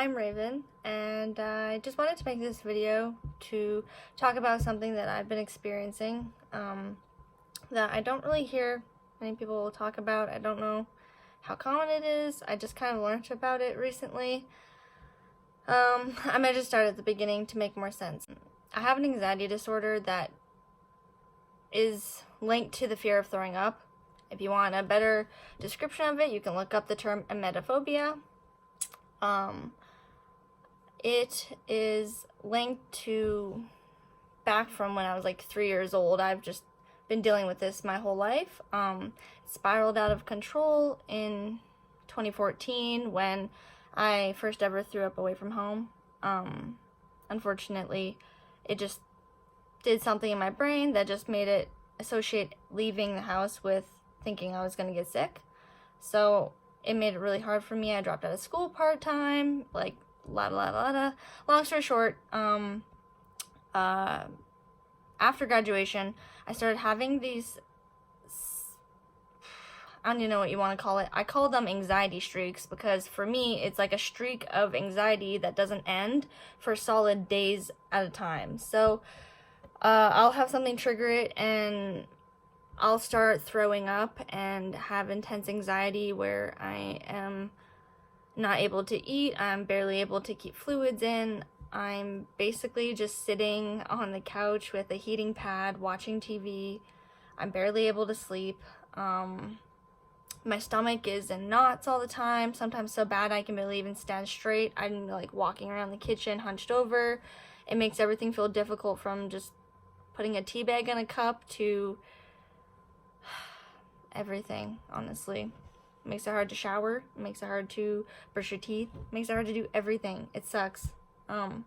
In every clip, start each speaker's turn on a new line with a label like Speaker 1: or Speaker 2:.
Speaker 1: I'm Raven, and I just wanted to make this video to talk about something that I've been experiencing that I don't really hear many people talk about. I don't know how common it is. I just kind of learned about it recently. I might just start at the beginning to make more sense. I have an anxiety disorder that is linked to the fear of throwing up. If you want a better description of it, you can look up the term emetophobia. It is linked to back from when I was like 3 years old. I've just been dealing with this my whole life. It spiraled out of control in 2014 when I first ever threw up away from home. Unfortunately, it just did something in my brain that just made it associate leaving the house with thinking I was going to get sick. So it made it really hard for me. I dropped out of school part-time, like, Long story short, after graduation, I started having these, I don't even know what you want to call it. I call them anxiety streaks because for me, it's like a streak of anxiety that doesn't end for solid days at a time. So I'll have something trigger it and I'll start throwing up and have intense anxiety where I am not able to eat, I'm barely able to keep fluids in, I'm basically just sitting on the couch with a heating pad watching TV, I'm barely able to sleep, my stomach is in knots all the time, sometimes so bad I can barely even stand straight, I'm like walking around the kitchen hunched over. It makes everything feel difficult, from just putting a tea bag in a cup to everything, honestly. It makes it hard to shower, it makes it hard to brush your teeth, it makes it hard to do everything. It sucks. I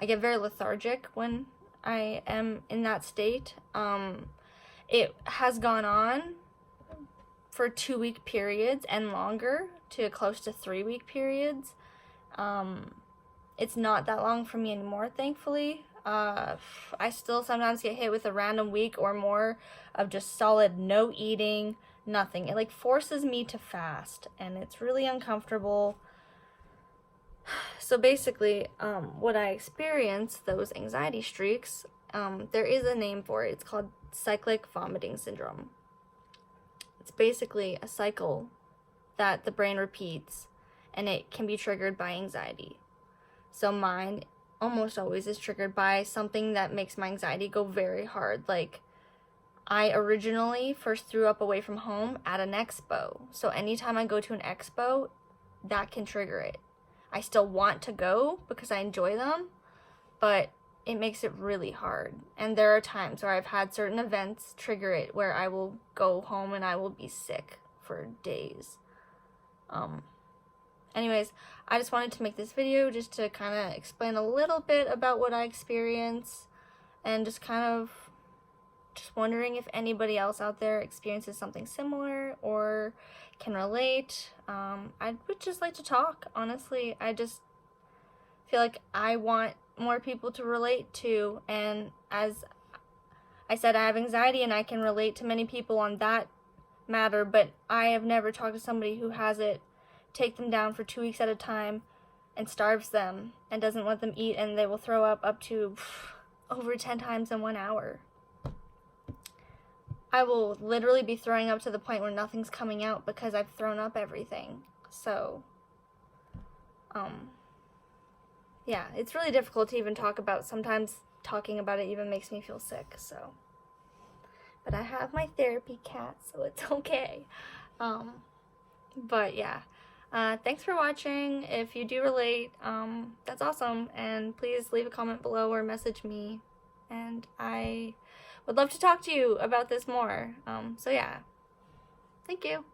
Speaker 1: get very lethargic when I am in that state. It has gone on for 2-week periods and longer to close to 3-week periods. It's not that long for me anymore, thankfully. I still sometimes get hit with a random week or more of just solid no eating, nothing. It like forces me to fast and it's really uncomfortable. So basically, what I experience, those anxiety streaks, there is a name for it. It's called cyclic vomiting syndrome. It's basically a cycle that the brain repeats and it can be triggered by anxiety. So mine almost always is triggered by something that makes my anxiety go very hard. Like, I originally first threw up away from home at an expo. So anytime I go to an expo, that can trigger it. I still want to go because I enjoy them, but it makes it really hard. And there are times where I've had certain events trigger it where I will go home and I will be sick for days. Anyways, I just wanted to make this video just to kind of explain a little bit about what I experience and just kind of just wondering if anybody else out there experiences something similar or can relate. I would just like to talk, honestly. I just feel like I want more people to relate to, and as I said, I have anxiety and I can relate to many people on that matter, but I have never talked to somebody who has it take them down for 2 weeks at a time and starves them and doesn't let them eat, and they will throw up to over 10 times in 1 hour. I will literally be throwing up to the point where nothing's coming out because I've thrown up everything. So, yeah, it's really difficult to even talk about. Sometimes talking about it even makes me feel sick, so. But I have my therapy cat, so it's okay. But yeah, thanks for watching. If you do relate, that's awesome. And please leave a comment below or message me. And I would love to talk to you about this more. So yeah, thank you.